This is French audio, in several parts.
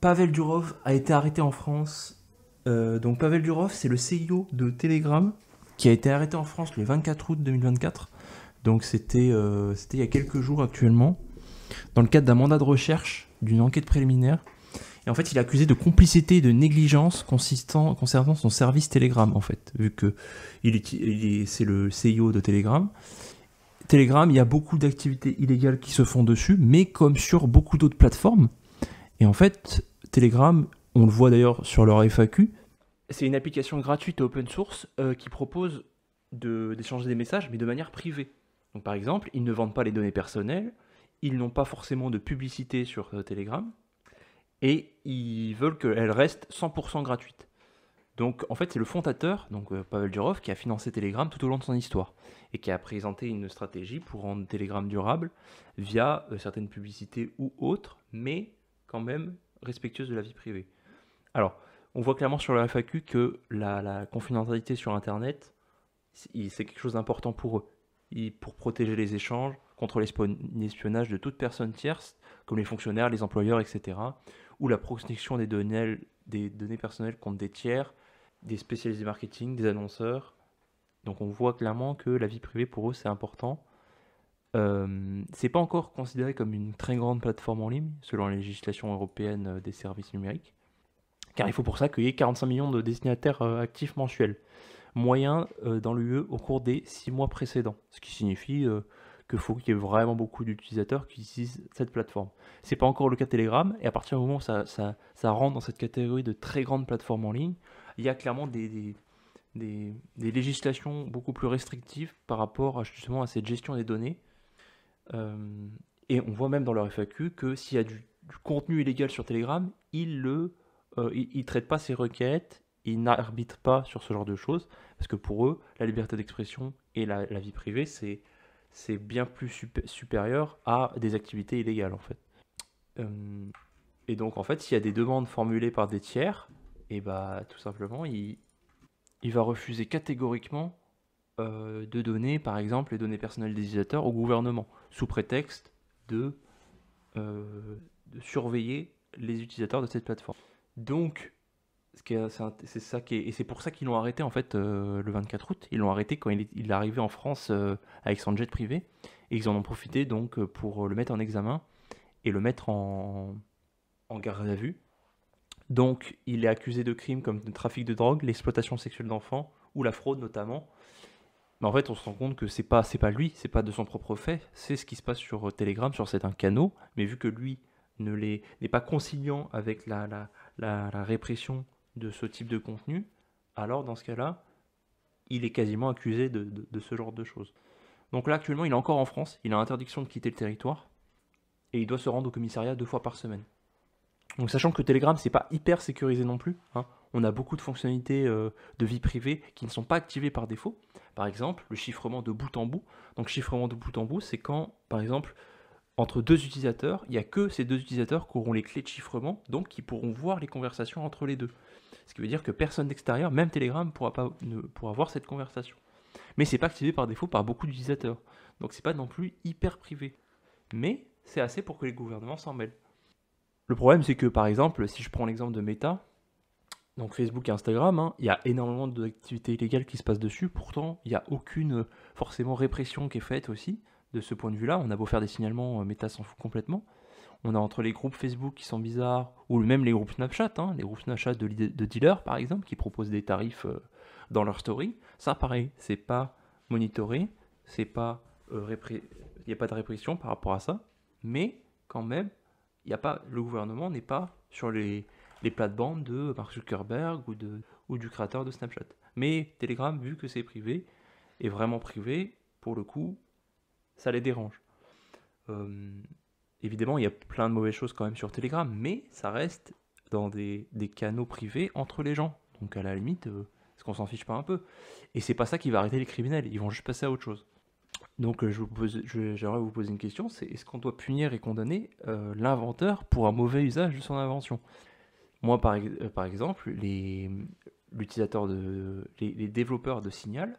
Pavel Durov a été arrêté en France. Donc Pavel Durov, c'est le CEO de Telegram qui a été arrêté en France le 24 août 2024. Donc c'était il y a quelques jours actuellement, dans le cadre d'un mandat de recherche d'une enquête préliminaire. Et en fait, il est accusé de complicité et de négligence concernant son service Telegram, en fait, vu que c'est le CEO de Telegram. Telegram, il y a beaucoup d'activités illégales qui se font dessus, mais comme sur beaucoup d'autres plateformes. Et en fait, Telegram, on le voit d'ailleurs sur leur FAQ, c'est une application gratuite et open source qui propose d'échanger des messages, mais de manière privée. Donc par exemple, ils ne vendent pas les données personnelles, ils n'ont pas forcément de publicité sur Telegram, et ils veulent qu'elle reste 100% gratuite. Donc en fait c'est le fondateur, donc Pavel Durov, qui a financé Telegram tout au long de son histoire, et qui a présenté une stratégie pour rendre Telegram durable via certaines publicités ou autres, mais quand même respectueuses de la vie privée. Alors, on voit clairement sur la FAQ que la confidentialité sur Internet, c'est quelque chose d'important pour eux, pour protéger les échanges contre l'espionnage de toute personne tierce, comme les fonctionnaires, les employeurs, etc., ou la protection des données personnelles contre des tiers, des spécialistes marketing, des annonceurs. Donc on voit clairement que la vie privée pour eux c'est important. C'est pas encore considéré comme une très grande plateforme en ligne selon la législation européenne des services numériques, car il faut pour ça qu'il y ait 45 millions de destinataires actifs mensuels, moyen dans l'UE au cours des 6 mois précédents, ce qui signifie qu'il faut qu'il y ait vraiment beaucoup d'utilisateurs qui utilisent cette plateforme. C'est pas encore le cas de Telegram, et à partir du moment où ça rentre dans cette catégorie de très grandes plateformes en ligne, il y a clairement des législations beaucoup plus restrictives par rapport justement à cette gestion des données. Et on voit même dans leur FAQ que s'il y a du contenu illégal sur Telegram, ils ne traitent pas ces requêtes, ils n'arbitrent pas sur ce genre de choses, parce que pour eux, la liberté d'expression et la vie privée, c'est bien plus supérieur à des activités illégales en fait. Et donc en fait, s'il y a des demandes formulées par des tiers, et bah tout simplement, il va refuser catégoriquement de donner, par exemple, les données personnelles des utilisateurs au gouvernement, sous prétexte de, de surveiller les utilisateurs de cette plateforme. Donc, c'est ça qui est, et c'est pour ça qu'ils l'ont arrêté en fait le 24 août. Ils l'ont arrêté quand il est arrivé en France avec son jet privé, et ils en ont profité donc pour le mettre en examen et le mettre en garde à vue. Donc, il est accusé de crimes comme le trafic de drogue, l'exploitation sexuelle d'enfants ou la fraude notamment. Mais en fait, on se rend compte que c'est pas lui, c'est pas de son propre fait, c'est ce qui se passe sur Telegram, sur certains canaux. Mais vu que lui n'est pas conciliant avec la répression de ce type de contenu, alors dans ce cas-là, il est quasiment accusé de ce genre de choses. Donc là, actuellement, il est encore en France, il a interdiction de quitter le territoire, et il doit se rendre au commissariat 2 fois par semaine. Donc sachant que Telegram, c'est pas hyper sécurisé non plus, hein. On a beaucoup de fonctionnalités de vie privée qui ne sont pas activées par défaut. Par exemple, le chiffrement de bout en bout. Donc chiffrement de bout en bout, c'est quand, par exemple, entre deux utilisateurs, il n'y a que ces deux utilisateurs qui auront les clés de chiffrement, donc qui pourront voir les conversations entre les deux. Ce qui veut dire que personne d'extérieur, même Telegram, ne pourra voir cette conversation. Mais c'est pas activé par défaut par beaucoup d'utilisateurs. Donc c'est pas non plus hyper privé. Mais c'est assez pour que les gouvernements s'en mêlent. Le problème, c'est que par exemple, si je prends l'exemple de Meta, donc Facebook et Instagram, hein, il y a énormément d'activités illégales qui se passent dessus, pourtant il n'y a aucune forcément répression qui est faite aussi de ce point de vue-là. On a beau faire des signalements, Meta s'en fout complètement. On a entre les groupes Facebook qui sont bizarres, ou même les groupes Snapchat, hein, les groupes Snapchat de dealers par exemple, qui proposent des tarifs dans leur story. Ça, pareil, c'est pas monitoré, c'est pas il n'y a pas de répression par rapport à ça, mais quand même, le gouvernement n'est pas sur les plates-bandes de Mark Zuckerberg ou du créateur de Snapchat. Mais Telegram, vu que c'est privé, est vraiment privé, pour le coup, ça les dérange. Euh, Évidemment, il y a plein de mauvaises choses quand même sur Telegram, mais ça reste dans des canaux privés entre les gens. Donc à la limite, est-ce qu'on s'en fiche pas un peu? Et c'est pas ça qui va arrêter les criminels, ils vont juste passer à autre chose. Donc j'aimerais vous poser une question, c'est est-ce qu'on doit punir et condamner l'inventeur pour un mauvais usage de son invention? Moi, par exemple, les développeurs de Signal,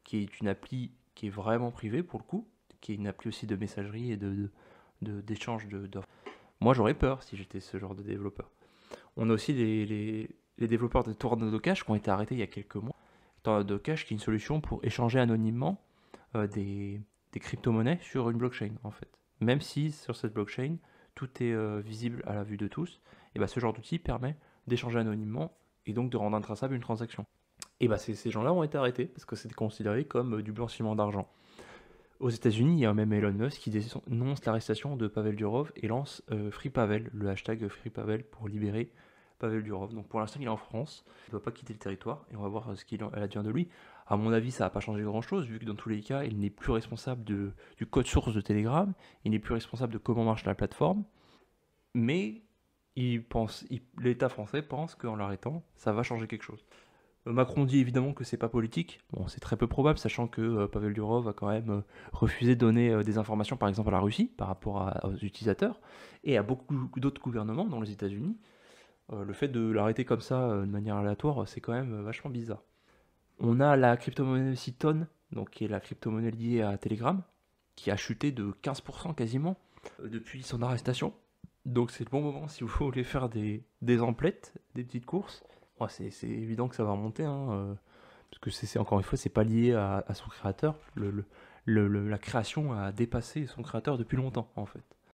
qui est une appli qui est vraiment privée pour le coup, qui est une appli aussi de messagerie et d'échange de. Moi, j'aurais peur si j'étais ce genre de développeur. On a aussi les développeurs de Tornado Cash qui ont été arrêtés il y a quelques mois. Tornado Cash qui est une solution pour échanger anonymement des crypto-monnaies sur une blockchain, en fait. Même si sur cette blockchain, tout est visible à la vue de tous, et bah, ce genre d'outil permet d'échanger anonymement et donc de rendre intraçable une transaction. Et bah, ces gens-là ont été arrêtés parce que c'était considéré comme du blanchiment d'argent. Aux États-Unis, il y a même Elon Musk qui dénonce l'arrestation de Pavel Durov et lance Free Pavel, le hashtag Free Pavel pour libérer Pavel Durov. Donc pour l'instant, il est en France, il ne doit pas quitter le territoire et on va voir ce qu'il advient de lui. À mon avis, ça n'a pas changé grand-chose vu que dans tous les cas, il n'est plus responsable du code source de Telegram, il n'est plus responsable de comment marche la plateforme, mais l'État français pense qu'en l'arrêtant, ça va changer quelque chose. Macron dit évidemment que c'est pas politique. Bon, c'est très peu probable, sachant que Pavel Durov a quand même refusé de donner des informations, par exemple à la Russie, par rapport aux utilisateurs, et à beaucoup d'autres gouvernements dans les États-Unis. Le fait de l'arrêter comme ça, de manière aléatoire, c'est quand même vachement bizarre. On a la crypto-monnaie Citon, donc qui est la crypto-monnaie liée à Telegram, qui a chuté de 15% quasiment depuis son arrestation. Donc c'est le bon moment si vous voulez faire des emplettes, des petites courses. Ouais, c'est évident que ça va remonter, hein, parce que c'est encore une fois, c'est pas lié à son créateur. La création a dépassé son créateur depuis longtemps, en fait.